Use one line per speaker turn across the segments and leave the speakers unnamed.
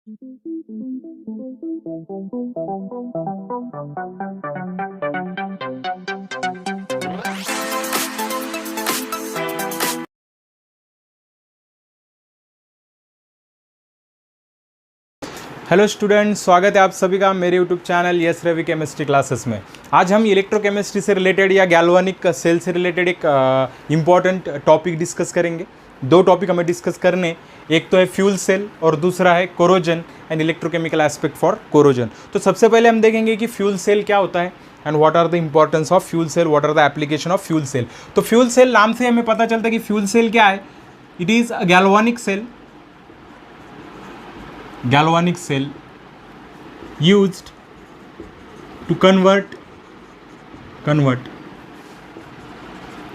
Hello student, स्वागत है आप सभी का मेरे YouTube channel yes Ravi chemistry classes में। आज हम इलेक्ट्रोकेमिस्ट्री से रिलेटेड या गैल्वानिक सेल से रिलेटेड एक इम्पॉर्टेंट टॉपिक डिस्कस करेंगे। दो टॉपिक हमें डिस्कस करने, एक तो है फ्यूल सेल और दूसरा है corrosion and electrochemical aspect for corrosion. तो सबसे पहले हम देखेंगे कि फ्यूल सेल क्या होता है and what are the importance of fuel cell, what are the application of fuel cell. तो फ्यूल सेल नाम से हमें पता चलता है कि फ्यूल सेल क्या है। It is a galvanic cell used to convert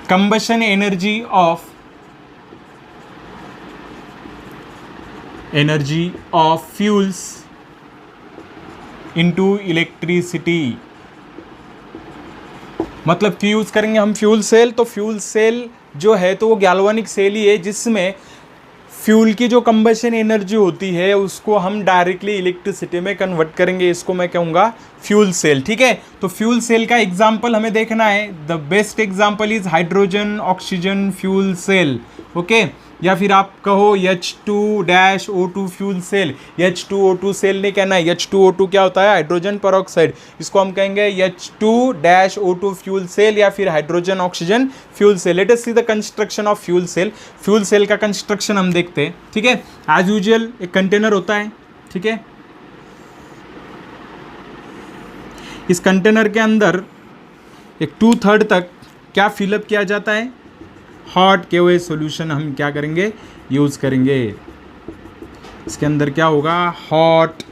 combustion energy of fuels into electricity। मतलब कि यूज़ करेंगे हम फ्यूल सेल, तो फ्यूल सेल जो है तो वो गैल्वानिक सेल ही है जिसमें फ्यूल की जो कंबशन एनर्जी होती है उसको हम डायरेक्टली इलेक्ट्रिसिटी में कन्वर्ट करेंगे। इसको मैं कहूँगा फ्यूल सेल। ठीक है, तो फ्यूल सेल का एग्जांपल हमें देखना है। The best example is hydrogen oxygen fuel cell. Okay, या फिर आप कहो H2-O2 fuel cell. H2O2 cell नहीं कहना है, H2O2 क्या होता है? Hydrogen peroxide. इसको हम कहेंगे H2-O2 फ्यूल सेल या फिर hydrogen oxygen fuel cell. Let us see the construction of fuel cell. Fuel cell का कंस्ट्रक्शन हम देखते हैं। ठीक है, एज यूजुअल एक कंटेनर होता है। ठीक है, इस कंटेनर के अंदर एक 2/3 तक क्या फिलअप किया जाता है? हॉट KOH सॉल्यूशन हम क्या करेंगे? यूज़ करेंगे। इसके अंदर क्या होगा? Hot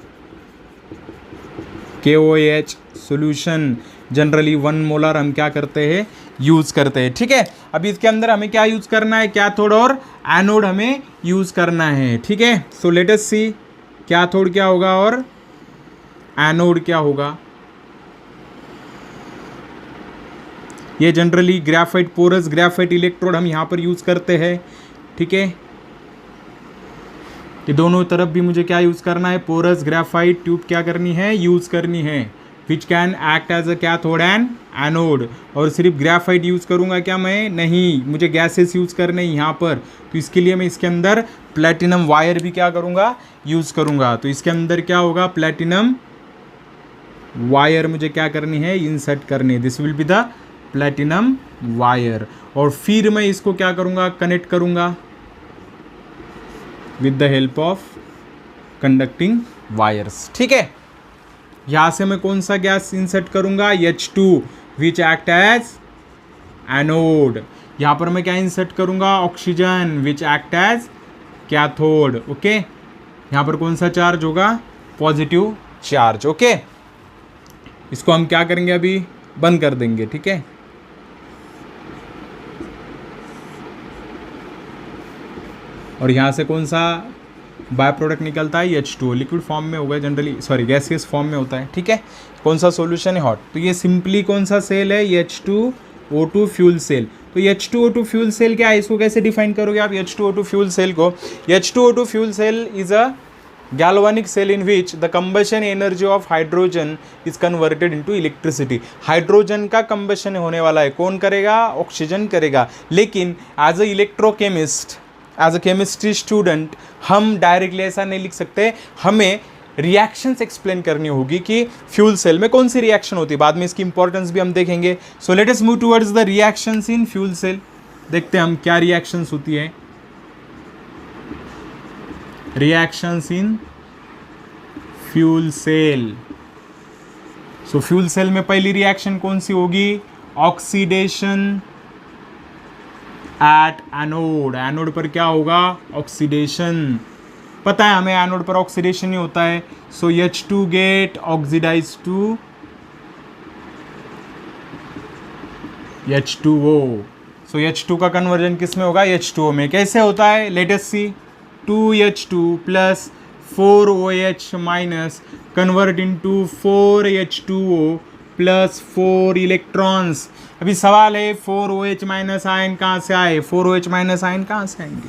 KOH solution. Generally 1 molar हम क्या करते हैं? यूज़ करते हैं। ठीक है, अभी इसके अंदर हमें क्या यूज़ करना है? कैथोड और एनोड हमें यूज़ करना है। ठीक है, सो लेट अस सी कैथोड क्या होगा और एनोड क्या होगा। ये generally graphite, porous graphite electrode हम यहाँ पर यूज़ करते हैं। ठीक है, ये दोनों तरफ भी मुझे क्या यूज़ करना है? पोरस ग्रेफाइट ट्यूब क्या करनी है? यूज़ करनी है, which can act as a cathode and anode. और सिर्फ ग्रेफाइट यूज़ करूँगा क्या मैं? नहीं, मुझे गैसेस यूज़ करने यहाँ पर। तो इसके लिए मैं इसके अंदर प्लेटिनम वायर भी क्या करूँगा? यूज़ करूँगा। तो इसके अंदर क्या होगा? प्लेटिनम वायर मुझे क्या करनी है? इंसर्ट करनी है। This will be the platinum wire. और फिर मैं इसको क्या करूँगा? कनेक्ट करूँगा with the help of conducting wires. ठीक है, यहाँ से मैं कौन सा गैस इंसर्ट करूँगा? H2 विच एक्ट एज एनोड। यहाँ पर मैं क्या इंसर्ट करूँगा? Oxygen which act as cathode. Okay, यहाँ पर कौन सा चार्ज होगा? Positive charge. ओके, इसको हम क्या करेंगे? अभी बंद कर देंगे। ठीक है, और यहाँ से कौन सा बाय प्रोडक्ट निकलता है? H2। लिक्विड फॉर्म में होगा जनरली, सॉरी गैसियस फॉर्म में होता है। ठीक है, कौन सा सॉल्यूशन है? हॉट। तो ये सिंपली कौन सा सेल है? H2O2 fuel cell. तो H2O2 फ्यूल सेल क्या है? इसको कैसे डिफाइन करोगे आप H2O2 फ्यूल सेल को? H2O2 fuel cell is a galvanic cell in which the combustion energy of hydrogen is converted into electricity। Hydrogen का कंबशन होने वाला है, कौन करेगा? ऑक्सीजन करेगा। लेकिन as a electrochemist, as a chemistry student हम डायरेक्टली ऐसा नहीं लिख सकते। हमें रिएक्शंस एक्सप्लेन करनी होगी कि फ्यूल सेल में कौन सी रिएक्शन होती है। बाद में इसकी इंपॉर्टेंस भी हम देखेंगे। So let us move towards the reactions in fuel cell. देखते हैं हम क्या रिएक्शंस होती है। Reactions in fuel cell. So fuel cell में पहली रिएक्शन कौन सी होगी? Oxidation at anode. एनोड पर क्या होगा? ऑक्सीडेशन। पता है हमें एनोड पर ऑक्सीडेशन ही होता है। So H2 get oxidise to H2O। So H2 का कन्वर्जन किस में होगा? H2O में। कैसे होता है? लेट अस सी। 2H2 plus 4OH minus convert into 4H2O plus 4 electrons. अभी सवाल है 4OH माइनस आयन कहाँ से आए? 4OH माइनस आयन कहाँ से आएंगे?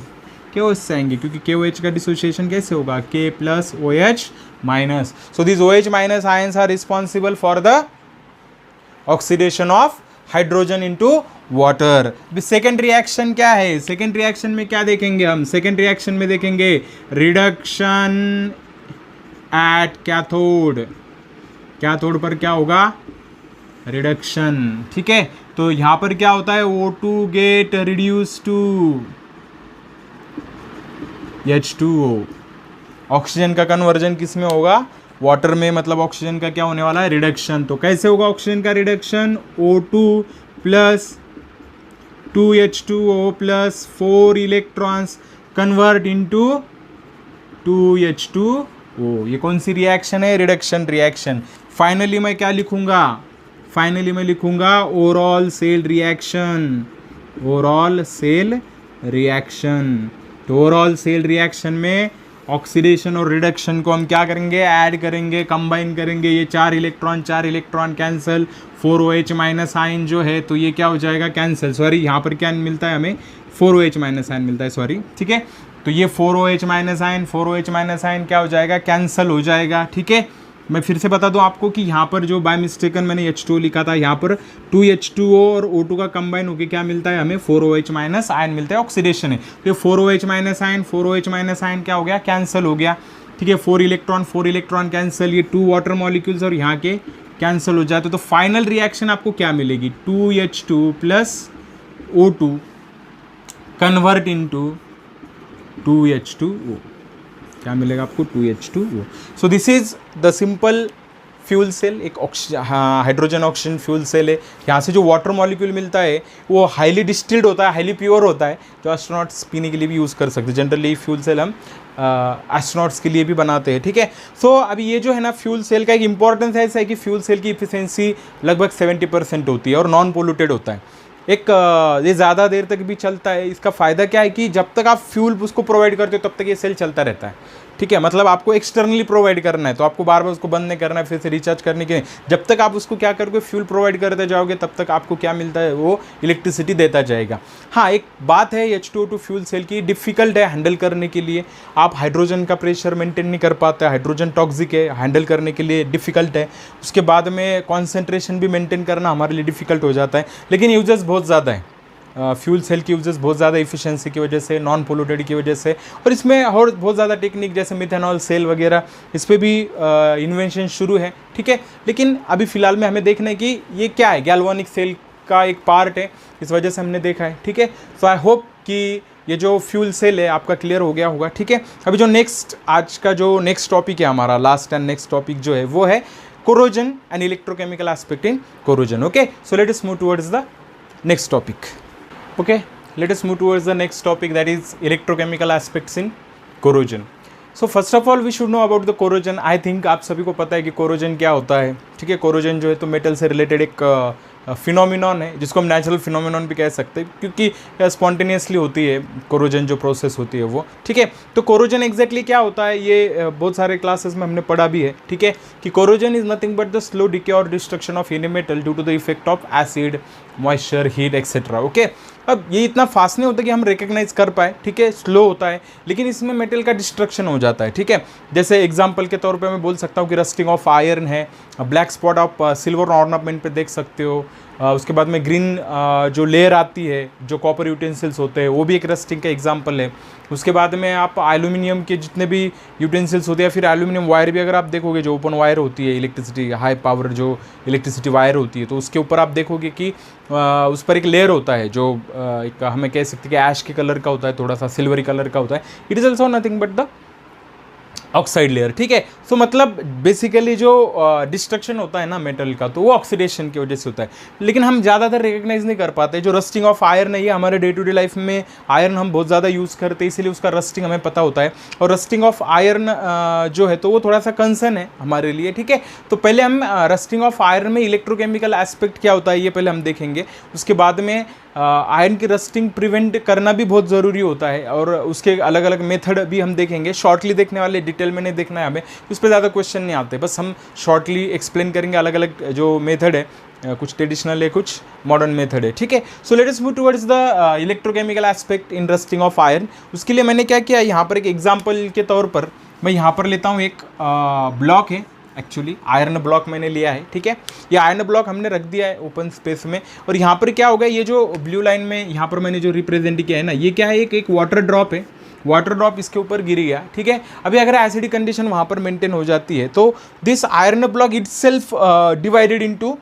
KOH से आएंगे, क्योंकि KOH का डिसोसिएशन कैसे होगा, K plus OH minus. So this OH minus ions are responsible for the oxidation of hydrogen into water. Second reaction क्या है, सेकेंड रिएक्शन में क्या देखेंगे हम, सेकेंड रिएक्शन में देखेंगे रिडक्शन एट कैथोड. कैथोड पर क्या होगा, रिडक्शन. ठीक है, तो यहां पर क्या होता है, O2 get reduce to H2O. Oxygen का कन्वर्जन किस में होगा, वाटर में. मतलब ऑक्सीजन का क्या होने वाला है, रिडक्शन. तो कैसे होगा ऑक्सीजन का reduction, O2 plus 2H2O plus 4 electrons convert into 2H2O. ये कौन सी रिएक्शन है, रिडक्शन रिएक्शन. फाइनली मैं क्या लिखूंगा, फाइनली मैं लिखूंगा overall cell reaction, overall cell reaction. तो ओवरऑल सेल रिएक्शन में ऑक्सीडेशन और रिडक्शन को हम क्या करेंगे, ऐड करेंगे, कंबाइन करेंगे. ये 4 electron cancel, 4OH minus ion जो है तो ये क्या हो जाएगा, कैंसिल. सॉरी, यहाँ पर क्या मिलता है हमें, 4OH माइनस आयन मिलता है, सॉरी. ठीक है, तो ये 4OH माइनस आयन क्या हो जाएगा, कैंसिल हो जाएगा. ठीक है, मैं फिर से बता दूं आपको कि यहाँ पर जो बाय मिस्टेकन मैंने H2O लिखा था, यहाँ पर 2H2O और O2 का कंबाइन होकर क्या मिलता है हमें, 4OH माइनस आयन मिलता है, ऑक्सीडेशन है. तो ये 4OH माइनस आयन क्या हो गया, कैंसिल हो गया. ठीक है, 4 इलेक्ट्रॉन कैंसिल, ये 2 वाटर मॉलिक्यूल्स और यहाँ के कैंसिल हो जाते. तो फाइनल रिएक्शन आपको क्या मिलेगी, 2H2 plus O2 convert into 2H2O. क्या मिलेगा आपको, 2H2O. So this is the simple fuel cell, एक हाइड्रोजन ऑक्सीजन फ्यूल सेल है. यहाँ से जो वाटर मॉलिक्यूल मिलता है वो हाईली डिस्टिल्ड होता है, हाईली प्योर होता है, जो एस्ट्रोनॉट्स पीने के लिए भी यूज़ कर सकते हैं. जनरली फ्यूल सेल हम एस्ट्रोनॉट्स के लिए भी बनाते हैं. ठीक है, सो अभी ये जो है ना फ्यूल सेल का एक इंपॉर्टेंस ऐसा है कि फ्यूल सेल की इफिशिएंसी लगभग 70% होती है और नॉन पोल्यूटेड होता है. ये ज़्यादा देर तक भी चलता है. इसका फ़ायदा क्या है कि जब तक आप फ्यूल उसको प्रोवाइड करते हो तब तक ये सेल चलता रहता है. ठीक है, मतलब आपको एक्सटर्नली प्रोवाइड करना है तो आपको बार बार उसको बंद नहीं करना है, फिर से रिचार्ज करने के. जब तक आप उसको क्या करोगे, फ्यूल प्रोवाइड करते जाओगे, तब तक आपको क्या मिलता है, वो इलेक्ट्रिसिटी देता जाएगा. हाँ, एक बात है H2O2 फ्यूल सेल की, डिफ़िकल्ट है हैंडल करने के लिए. आप हाइड्रोजन का प्रेशर मेंटेन नहीं कर पाते, हाइड्रोजन टॉक्सिक है, हैंडल करने के लिए डिफ़िकल्ट है. उसके बाद में कॉन्सेंट्रेशन भी मेंटेन करना हमारे लिए डिफ़िकल्ट हो जाता है. लेकिन यूजेस बहुत ज़्यादा है, फ्यूल सेल की यूजेस बहुत ज़्यादा इफिशिएंसी की वजह से, नॉन पोल्यूटेड की वजह से. और इसमें और बहुत ज़्यादा टेक्निक जैसे मिथेनॉल सेल वगैरह, इस पर भी इन्वेंशन शुरू है. ठीक है, लेकिन अभी फ़िलहाल में हमें देखना है कि ये क्या है, गैल्वानिक सेल का एक पार्ट है, इस वजह से हमने देखा है. ठीक है, सो आई होप कि ये जो फ्यूल सेल है आपका क्लियर हो गया होगा. ठीक है, अभी जो नेक्स्ट आज का जो नेक्स्ट टॉपिक है हमारा, लास्ट एंड नेक्स्ट टॉपिक जो है वो है corrosion and electrochemical aspect in corrosion. Okay, so let us move towards the next topic. Okay, let us move towards the next topic, that is electrochemical aspects in corrosion. So first of all we should know about the corrosion. I think आप सभी को पता है कि corrosion क्या होता है. ठीक है, corrosion जो है तो मेटल से रिलेटेड एक फिनोमिनॉन है, जिसको हम नेचुरल फिनोमिनॉन भी कह सकते हैं, क्योंकि स्पॉन्टेनियसली होती है कोरोजन जो प्रोसेस होती है वो. ठीक है, तो कोरोजन एग्जैक्टली क्या होता है, ये बहुत सारे क्लासेस में हमने पढ़ा भी है. ठीक है, कि corrosion is nothing but the slow decay और destruction of any metal due to the effect of acid, moisture, heat etcetera. Okay, अब ये इतना फास्ट नहीं होता कि हम रिकग्नाइज कर पाए. ठीक है, स्लो होता है, लेकिन इसमें मेटल का डिस्ट्रक्शन हो जाता है. ठीक है, जैसे एग्जांपल के तौर पे मैं बोल सकता हूँ कि रस्टिंग ऑफ आयरन है, black spot of silver ornament पे देख सकते हो. उसके बाद में ग्रीन जो लेयर आती है जो कॉपर यूटेंसिल्स होते हैं वो भी एक रस्टिंग का एग्जांपल है. उसके बाद में आप एल्यूमिनियम के जितने भी यूटेंसिल्स होते हैं, फिर एल्यूमिनियम वायर भी अगर आप देखोगे, जो ओपन वायर होती है, इलेक्ट्रिसिटी हाई पावर जो इलेक्ट्रिसिटी वायर होती है, तो उसके ऊपर आप देखोगे कि उस पर एक लेयर होता है जो एक हमें कह सकते हैं कि ऐश के कलर का होता है, थोड़ा सा सिल्वरी कलर का होता है. It is also nothing but the oxide layer. ठीक है, सो मतलब बेसिकली जो डिस्ट्रक्शन होता है ना मेटल का, तो वो ऑक्सीडेशन की वजह से होता है, लेकिन हम ज़्यादातर रिकग्नाइज नहीं कर पाते. जो रस्टिंग ऑफ आयरन है, ये हमारे डे टू डे लाइफ में आयरन हम बहुत ज़्यादा यूज़ करते हैं, इसीलिए उसका रस्टिंग हमें पता होता है. और रस्टिंग ऑफ आयरन जो है तो वो थोड़ा सा कंसर्न है हमारे लिए. ठीक है, तो पहले हम रस्टिंग ऑफ आयरन में इलेक्ट्रोकेमिकल एस्पेक्ट क्या होता है ये पहले हम देखेंगे. उसके बाद में आयरन की रस्टिंग प्रिवेंट करना भी बहुत ज़रूरी होता है, और उसके अलग अलग मेथड भी हम देखेंगे. शॉर्टली देखने वाले, डिटेल में नहीं देखना है हमें, उस पर ज़्यादा क्वेश्चन नहीं आते, बस हम शॉर्टली एक्सप्लेन करेंगे अलग अलग जो मेथड है कुछ ट्रेडिशनल है, कुछ मॉडर्न मेथड है, ठीक है। सो let us move towards the electrochemical aspect in rusting of iron. उसके लिए मैंने क्या किया, यहाँ पर एक एग्जाम्पल के तौर पर मैं यहाँ पर लेता हूँ एक ब्लॉक है, एक्चुअली आयरन ब्लॉक मैंने लिया है, ठीक है। ये आयरन ब्लॉक हमने रख दिया है ओपन स्पेस में, और यहाँ पर क्या होगा, ये जो ब्लू लाइन में यहाँ पर मैंने जो रिप्रेजेंट किया है ना, ये क्या है, एक वाटर ड्रॉप है, वाटर ड्रॉप इसके ऊपर गिर गया, ठीक है। अभी अगर एसिडिक कंडीशन वहाँ पर मेंटेन हो जाती है तो this iron block itself divided into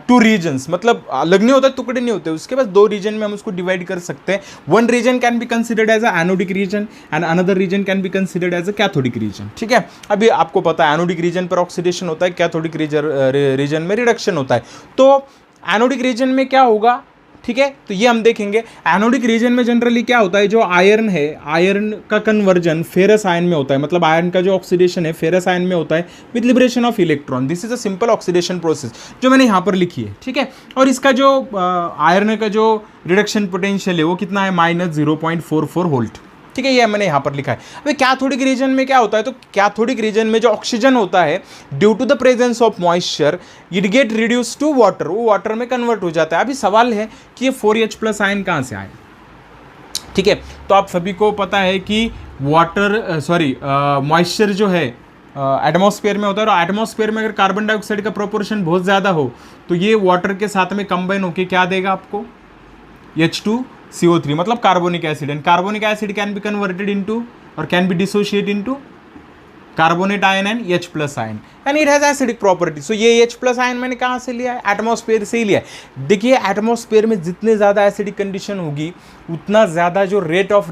2 regions, मतलब अलग नहीं होता, टुकड़े नहीं होते, उसके पास 2 रीजन में हम उसको डिवाइड कर सकते हैं। One region can be considered as a anodic region and another region can be considered as a cathodic region, ठीक है। अभी आपको पता है एनोडिक रीजन पर ऑक्सीडेशन होता है, कैथोडिक रीजन में रिडक्शन होता है। तो एनोडिक रीजन में क्या होगा, ठीक है, तो ये हम देखेंगे। एनोडिक रीजन में जनरली क्या होता है, जो आयरन है, आयरन का कन्वर्जन फेरस आयन में होता है, मतलब आयरन का जो ऑक्सीडेशन है फेरस आयन में होता है with liberation of electron. This is a simple oxidation process जो मैंने यहाँ पर लिखी है, ठीक है। और इसका जो आयरन का जो रिडक्शन पोटेंशियल है वो कितना है, -0.44 वोल्ट, ठीक है, ये मैंने यहाँ पर लिखा है। अभी कैथोडिक रीजन में क्या होता है, तो कैथोडिक रीजन में जो ऑक्सीजन होता है due to the presence of moisture it get reduce to water, वो वाटर में कन्वर्ट हो जाता है। अभी सवाल है कि ये 4H+ आयन कहाँ से आए, ठीक है। तो आप सभी को पता है कि मॉइस्चर जो है एटमॉस्फेयर में होता है, और एटमॉस्फेयर में अगर कार्बन डाइऑक्साइड का प्रोपोर्शन बहुत ज़्यादा हो तो ये वाटर के साथ में कंबाइन होकर क्या देगा आपको, H2CO3, मतलब carbonic acid. And carbonic acid can be converted into और can be dissociate into carbonate ion and H+ ion and it has acidic property. So ये H+ आयन मैंने कहाँ से लिया है, एटमॉस्फेयर से ही लिया है। देखिए एटमॉस्फेयर में जितने ज़्यादा एसिडिक कंडीशन होगी उतना ज़्यादा जो रेट ऑफ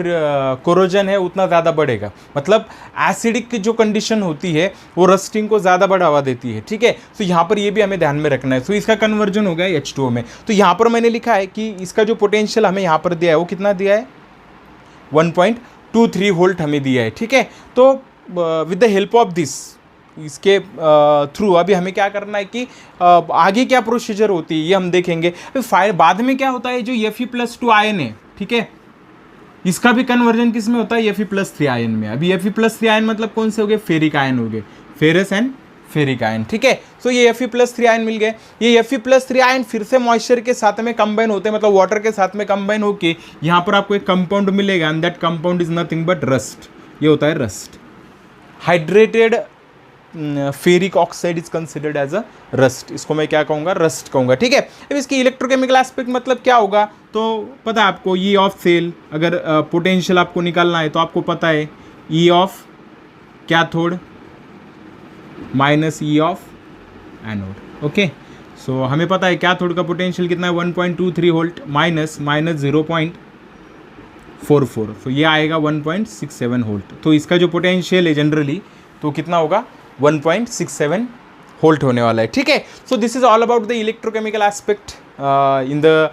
कोरोजन है उतना ज़्यादा बढ़ेगा, मतलब एसिडिक की जो कंडीशन होती है वो रस्टिंग को ज़्यादा बढ़ावा देती है, ठीक है। तो यहाँ पर ये भी हमें ध्यान में रखना है। तो इसका कन्वर्जन हो गया H2O में। तो यहाँ पर मैंने लिखा है कि इसका जो पोटेंशियल हमें यहाँ पर दिया है वो कितना दिया है, 1.23 वोल्ट हमें दिया है, ठीक है। तो with the help of this, इसके थ्रू अभी हमें क्या करना है कि आगे क्या प्रोसीजर होती है ये हम देखेंगे। बाद में क्या होता है, जो Fe+2 आयन है, ठीक है, इसका भी कन्वर्जन किस में होता है, Fe+3 आयन में। अभी Fe+3 आयन मतलब कौन से हो गए, फेरिक आयन हो गए, फेरस एंड फेरिक आयन, ठीक है। तो ये Fe+3 आयन मिल गए। ये Fe+3 आयन फिर से मॉइस्चर के साथ में कंबाइन होते हैं, मतलब वाटर के साथ में कंबाइन होके यहाँ पर आपको एक कंपाउंड मिलेगा and that compound is nothing but rust. ये होता है rust. Hydrated ferric oxide is considered as a rust, इसको मैं क्या कहूँगा, रस्ट कहूँगा, ठीक है। अब इसकी इलेक्ट्रोकेमिकल एस्पेक्ट मतलब क्या होगा, तो पता है आपको, ई ऑफ सेल, अगर पोटेंशियल आपको निकालना है तो आपको पता है E of cathode minus E of anode, okay. So हमें पता है कैथोड का पोटेंशियल कितना है, 1.23 वोल्ट माइनस -0.44, तो ये आएगा 1.67 वोल्ट। तो इसका जो पोटेंशियल है जनरली तो कितना होगा, 1.67 वोल्ट होने वाला है, ठीक है। सो this is all about the electrochemical aspect in the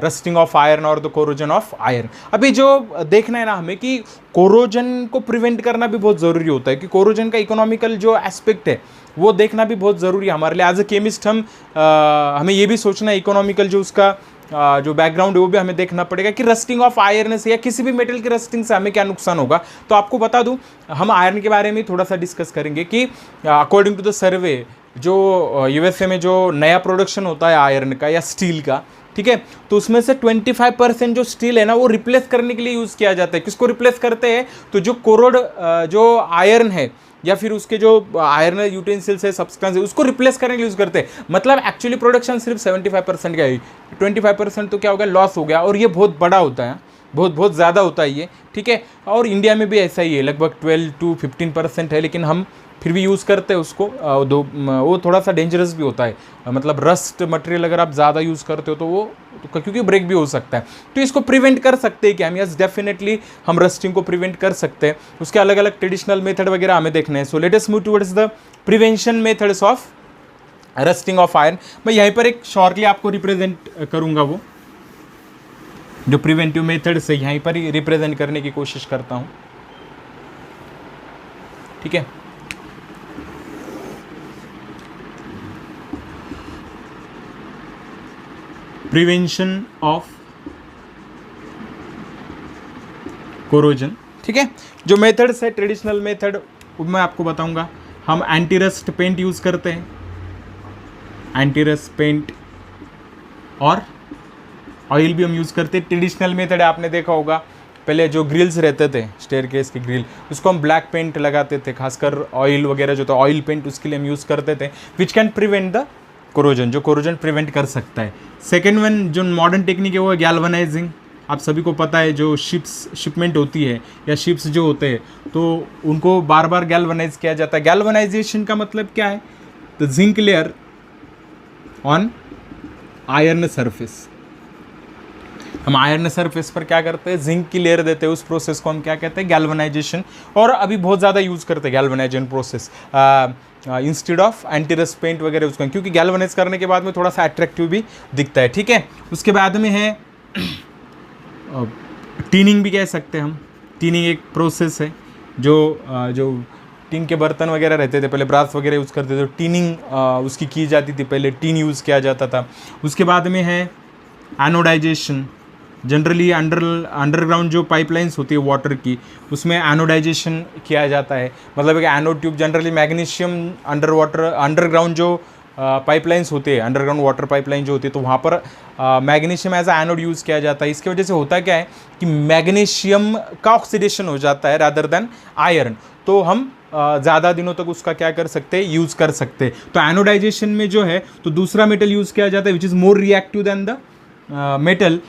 rusting of iron और द कोरोजन ऑफ आयरन। अभी जो देखना है ना हमें कि कोरोजन को प्रिवेंट करना भी बहुत ज़रूरी होता है, कि कोरोजन का इकोनॉमिकल जो एस्पेक्ट है वो देखना भी बहुत ज़रूरी है हमारे लिए। एज अ केमिस्ट हमें ये भी सोचना है इकोनॉमिकल जो उसका जो बैकग्राउंड है वो भी हमें देखना पड़ेगा कि रस्टिंग ऑफ आयरन से या किसी भी मेटल की रस्टिंग से हमें क्या नुकसान होगा। तो आपको बता दूं, हम आयरन के बारे में थोड़ा सा डिस्कस करेंगे कि अकॉर्डिंग टू द सर्वे जो USA में जो नया प्रोडक्शन होता है आयरन का या स्टील का, ठीक है, तो उसमें से 25% जो स्टील है ना वो रिप्लेस करने के लिए यूज़ किया जाता है। किसको रिप्लेस करते हैं, तो जो कोरोड जो आयरन है या फिर उसके जो आयरन यूटेंसिल्स है, सब्सटेंस है, उसको रिप्लेस करने के लिए यूज़ करते हैं। मतलब एक्चुअली प्रोडक्शन सिर्फ 75% का है, 25% तो क्या हो गया, लॉस हो गया। और ये बहुत बड़ा होता है, बहुत ज़्यादा होता है ये, ठीक है। और इंडिया में भी ऐसा ही है, लगभग 12 to 15% है, लेकिन हम फिर भी यूज़ करते हैं उसको। वो थोड़ा सा डेंजरस भी होता है, मतलब रस्ट मटेरियल अगर आप ज़्यादा यूज़ करते हो तो वो क्योंकि ब्रेक भी हो सकता है। तो इसको प्रिवेंट कर सकते हैं कि हम, यस डेफिनेटली हम रस्टिंग को प्रिवेंट कर सकते हैं। उसके अलग अलग ट्रेडिशनल मेथड वगैरह हमें देखने हैं। सो let us move towards the prevention methods of rusting of iron. मैं यहीं पर एक शॉर्टली आपको रिप्रेजेंट करूँगा, वो जो प्रिवेंटिव मेथड्स है यहीं पर ही रिप्रेजेंट करने की कोशिश करता हूँ, ठीक है। प्रिवेंशन ऑफ कोरोजन, ठीक है। जो मेथड्स है ट्रेडिशनल मेथड मैं आपको बताऊंगा। हम एंटी रस्ट पेंट यूज़ करते हैं, एंटी रस्ट पेंट और ऑयल भी हम यूज़ करते हैं। ट्रेडिशनल मेथड है, आपने देखा होगा पहले जो ग्रिल्स रहते थे स्टेयरकेस के ग्रिल, उसको हम ब्लैक पेंट लगाते थे, खासकर ऑयल वगैरह जो था ऑयल पेंट उसके लिए हम यूज़ करते थे, which can prevent the corrosion, जो कोरोजन प्रिवेंट कर सकता है। सेकेंड वन जो मॉडर्न टेक्निक है वो है गैल्वनाइजिंग। आप सभी को पता है जो शिपमेंट होती है या शिप्स जो होते हैं तो उनको बार बार गैल्वनाइज किया जाता है। गैल्वनाइजेशन का मतलब क्या है? The zinc layer on iron surface. हम आयरन सरफेस पर क्या करते हैं? जिंक की लेयर देते हैं। उस प्रोसेस को हम क्या कहते हैं? गैल्वनाइजेशन। और अभी बहुत ज़्यादा यूज़ करते हैं galvanisation process instead of anti rust paint वगैरह उसका, क्योंकि गैल्वनाइज करने के बाद में थोड़ा सा अट्रैक्टिव भी दिखता है। ठीक है, उसके बाद में है टीनिंग भी कह सकते हैं हम। टीनिंग एक प्रोसेस है जो टीन के बर्तन वगैरह रहते थे पहले, ब्रास वगैरह यूज़ करते थे, तो टीनिंग उसकी की जाती थी, पहले टीन यूज़ किया जाता था। उसके बाद में है एनोडाइजेशन। जनरली अंडरग्राउंड जो पाइपलाइंस होती है वाटर की, उसमें एनोडाइजेशन किया जाता है। मतलब एक anode tube, generally magnesium underground जो पाइपलाइंस होते हैं, अंडरग्राउंड वाटर पाइपलाइन जो होती है, तो वहाँ पर magnesium as a anode use किया जाता है। इसकी वजह से होता क्या है कि मैग्नीशियम का ऑक्सीडेशन हो जाता है रादर देन आयरन, तो हम ज़्यादा दिनों तक उसका क्या कर सकते हैं? यूज़ कर सकते हैं। तो एनोडाइजेशन में जो है तो दूसरा मेटल यूज़ किया जाता है which is more reactive than the metal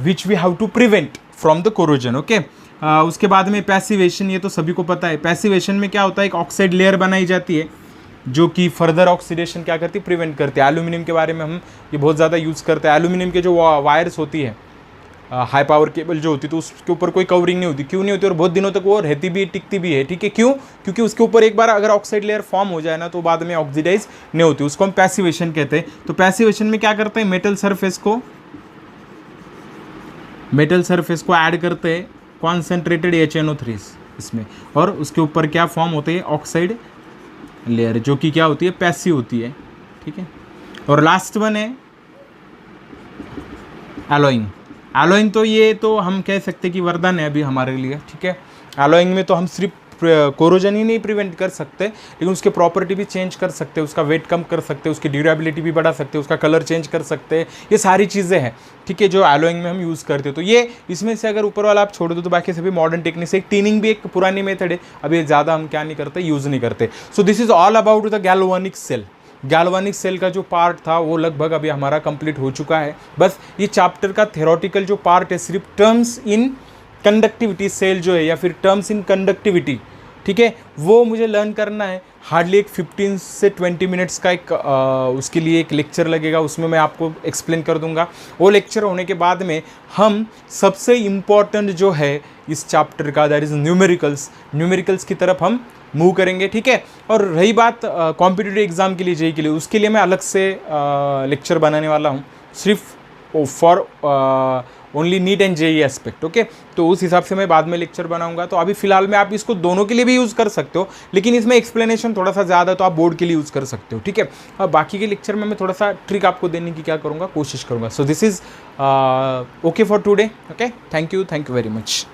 which we have to prevent from the corrosion. Okay, उसके बाद में पैसिवेशन, ये तो सभी को पता है। पैसिवेशन में क्या होता है? एक ऑक्साइड लेयर बनाई जाती है जो कि फर्दर ऑक्सीडेशन क्या करती है? प्रिवेंट करती है। एल्यूमिनियम के बारे में हम ये बहुत ज़्यादा यूज़ करते हैं। एल्यूमिनियम के जो वायर्स होती है, हाई पावर केबल जो होती है, तो उसके ऊपर कोई कवरिंग नहीं होती। क्यों नहीं होती? और बहुत दिनों तक वो रहती भी, टिकती भी है। ठीक है, क्यों? क्योंकि उसके ऊपर एक बार अगर ऑक्साइड लेयर फॉर्म हो जाए ना तो बाद में ऑक्सीडाइज नहीं होती, उसको हम पैसिवेशन कहते हैं। तो पैसिवेशन में क्या करते हैं? मेटल सरफेस को ऐड करते हैं कॉन्सेंट्रेटेड HNO3 इसमें, और उसके ऊपर क्या फॉर्म होते हैं? ऑक्साइड लेयर, जो कि क्या होती है? पैसिव होती है। ठीक है, और लास्ट वन है एलॉइंग। एलॉइंग तो ये तो हम कह सकते हैं कि वरदान है अभी हमारे लिए। ठीक है, एलॉइंग में तो हम सिर्फ कोरोजन ही नहीं प्रिवेंट कर सकते, लेकिन उसके प्रॉपर्टी भी चेंज कर सकते हैं, उसका वेट कम कर सकते हैं, उसकी ड्यूरेबिलिटी भी बढ़ा सकते हैं, उसका कलर चेंज कर सकते हैं। ये सारी चीज़ें हैं, ठीक है, जो एलॉइंग में हम यूज़ करते हैं। तो ये इसमें से अगर ऊपर वाला आप छोड़ दो तो बाकी सभी मॉडर्न टेक्निक से। एक टीनिंग भी एक पुरानी मेथड है, अभी ज़्यादा हम क्या नहीं करते, यूज़ नहीं करते। So this is all about the galvanic cell. Galvanic cell का जो पार्ट था वो लगभग अभी हमारा कंप्लीट हो चुका है। बस ये चैप्टर का थ्योरेटिकल जो पार्ट है, सिर्फ टर्म्स इन कंडक्टिविटी सेल जो है, या फिर टर्म्स इन कंडक्टिविटी, ठीक है, वो मुझे लर्न करना है। हार्डली एक 15 से 20 मिनट्स का एक उसके लिए एक लेक्चर लगेगा, उसमें मैं आपको एक्सप्लेन कर दूंगा। वो लेक्चर होने के बाद में हम सबसे इम्पॉर्टेंट जो है इस चैप्टर का, दैट इज़ न्यूमेरिकल्स की तरफ हम मूव करेंगे। ठीक है, और रही बात कॉम्पिटिटिव एग्ज़ाम के लिए, जेईई के लिए, उसके लिए मैं अलग से लेक्चर बनाने वाला हूँ, सिर्फ for only neat and JEE aspect. Okay, तो उस हिसाब से मैं बाद में लेक्चर बनाऊंगा। तो अभी फिलहाल में आप इसको दोनों के लिए भी यूज़ कर सकते हो, लेकिन इसमें एक्सप्लेनेशन थोड़ा सा ज़्यादा, तो आप बोर्ड के लिए यूज़ कर सकते हो। ठीक है, अब बाकी के लेक्चर में मैं थोड़ा सा ट्रिक आपको देने की क्या करूँगा, कोशिश करूँगा। सो this is okay for today. Okay, thank you very much.